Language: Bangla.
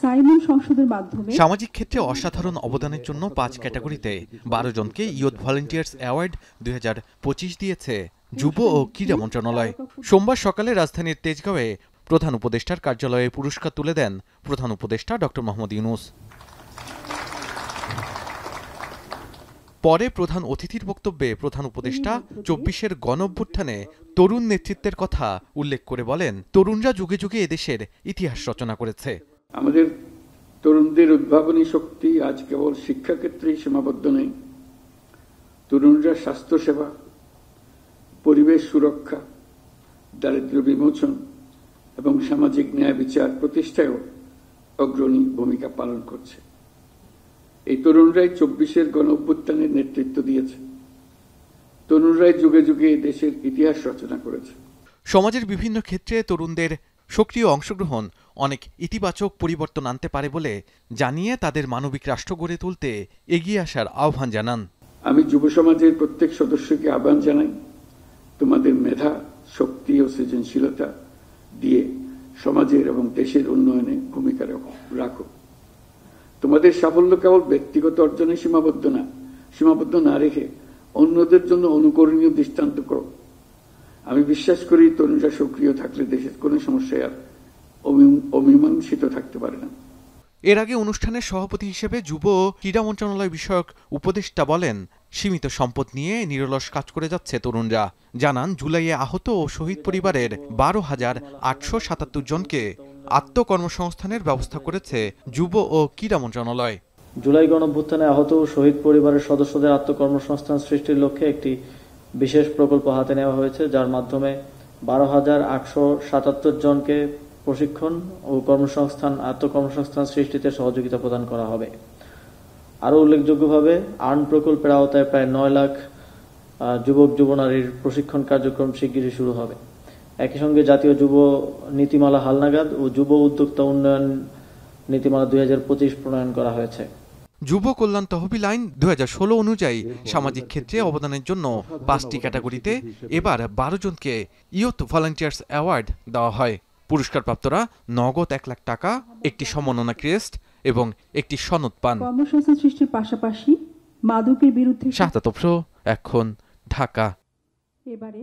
সাইমন সংসদের মাধ্যমে সামাজিক ক্ষেত্রে অসাধারণ অবদানের জন্য 5 ক্যাটাগরিতে 12 জনকে ইয়ুথ ভলান্টিয়ার্স অ্যাওয়ার্ড 2025 দিয়েছে যুব ও ক্রীড়া মন্ত্রণালয়। সোমবার সকালে রাজধানীর তেজগাঁওয়ে প্রধান উপদেষ্টার কার্যালয়ে পুরস্কার তুলে দেন প্রধান উপদেষ্টা ডক্টর মোহাম্মদ ইউনূস। পরে প্রধান অতিথির বক্তব্যে প্রধান উপদেষ্টা 24-এর গণঅভ্যুত্থানে তরুণ নেতৃত্বের কথা উল্লেখ করে বলেন, তরুণরা যুগে যুগে এদেশের ইতিহাস রচনা করেছে। আমাদের তরুণদের উদ্ভাবনী শক্তি আজ কেবল শিক্ষাক্ষেত্রেই সীমাবদ্ধ নেই। তরুণরা স্বাস্থ্যসেবা, পরিবেশ সুরক্ষা, দারিদ্র্য বিমোচন এবং সামাজিক ন্যায় বিচার প্রতিষ্ঠায়ও অগ্রণী ভূমিকা পালন করছে। এই তরুণরাই 24-এর গণঅভ্যুত্থানের নেতৃত্ব দিয়েছে। তরুণরাই যুগে যুগে দেশের ইতিহাস রচনা করেছে। সমাজের বিভিন্ন ক্ষেত্রে তরুণদের সক্রিয় অংশগ্রহণ অনেক ইতিবাচক পরিবর্তন আনতে পারে বলে জানিয়ে তাদের মানবিক রাষ্ট্র গড়ে তুলতে এগিয়ে আসার আহ্বান জানান। আমি যুব সমাজের প্রত্যেক সদস্যকে আহ্বান জানাই, তোমাদের মেধা, শক্তি ও সৃজনশীলতা দিয়ে সমাজের এবং দেশের উন্নয়নে ভূমিকা রাখো। তোমাদের সাফল্য কেবল ব্যক্তিগত অর্জনে সীমাবদ্ধ না রেখে অন্যদের জন্য অনুকরণীয় দৃষ্টান্ত করো। আমি বিশ্বাস করি তরুণরা সক্রিয় থাকলে দেশের কোনো সমস্যায় আর অমীমাংসিত থাকতে পারে না। এর আগে অনুষ্ঠানের সভাপতি হিসেবে যুব ও ক্রীড়া মন্ত্রণালয় বিষয়ক উপদেষ্টা বলেন, সীমিত সম্পদ নিয়ে নিরলস কাজ করে যাচ্ছে তরুণরা। জানান, জুলাইয়ে আহত ও শহীদ পরিবারের 12,877 জনকে আত্মকর্মসংস্থানের ব্যবস্থা করেছে যুব ও ক্রীড়া মন্ত্রণালয়। জুলাই গণঅভ্যুত্থানে আহত ও শহীদ পরিবারের সদস্যদের আত্মকর্মসংস্থান সৃষ্টির লক্ষ্যে একটি বিশেষ প্রকল্প হাতে নেওয়া হয়েছে, যার মাধ্যমে 12,877 জনকে প্রশিক্ষণ ও আত্মকর্মসংস্থান সৃষ্টিতে সহযোগিতা প্রদান করা হবে। আরও উল্লেখযোগ্যভাবে আর্ন প্রকল্পের আওতায় প্রায় 9 লাখ যুবক যুবনারীর প্রশিক্ষণ কার্যক্রম শিগগিরই শুরু হবে। একই সঙ্গে জাতীয় যুব নীতিমালা হালনাগাদ ও যুব উদ্যোক্তা উন্নয়ন নীতিমালা 2025 প্রণয়ন করা হয়েছে। যুব কল্যাণ তহবিল আইন 2016 অনুযায়ী সামাজিক ক্ষেত্রে অবদানের জন্য 5টি ক্যাটাগরিতে এবার 12 জনকে ইয়ুথ ভলান্টিয়ার্স অ্যাওয়ার্ড দেওয়া হয়। পুরস্কারপ্রাপ্তরা নগদ 1 লাখ টাকা, একটি সম্মাননা ক্রেস্ট এবং একটি সনদ পান। কর্মসংস্থান সৃষ্টির পাশাপাশি মাদকের বিরুদ্ধে শাহাদাত আফরোজ, এখন, ঢাকা। এবারে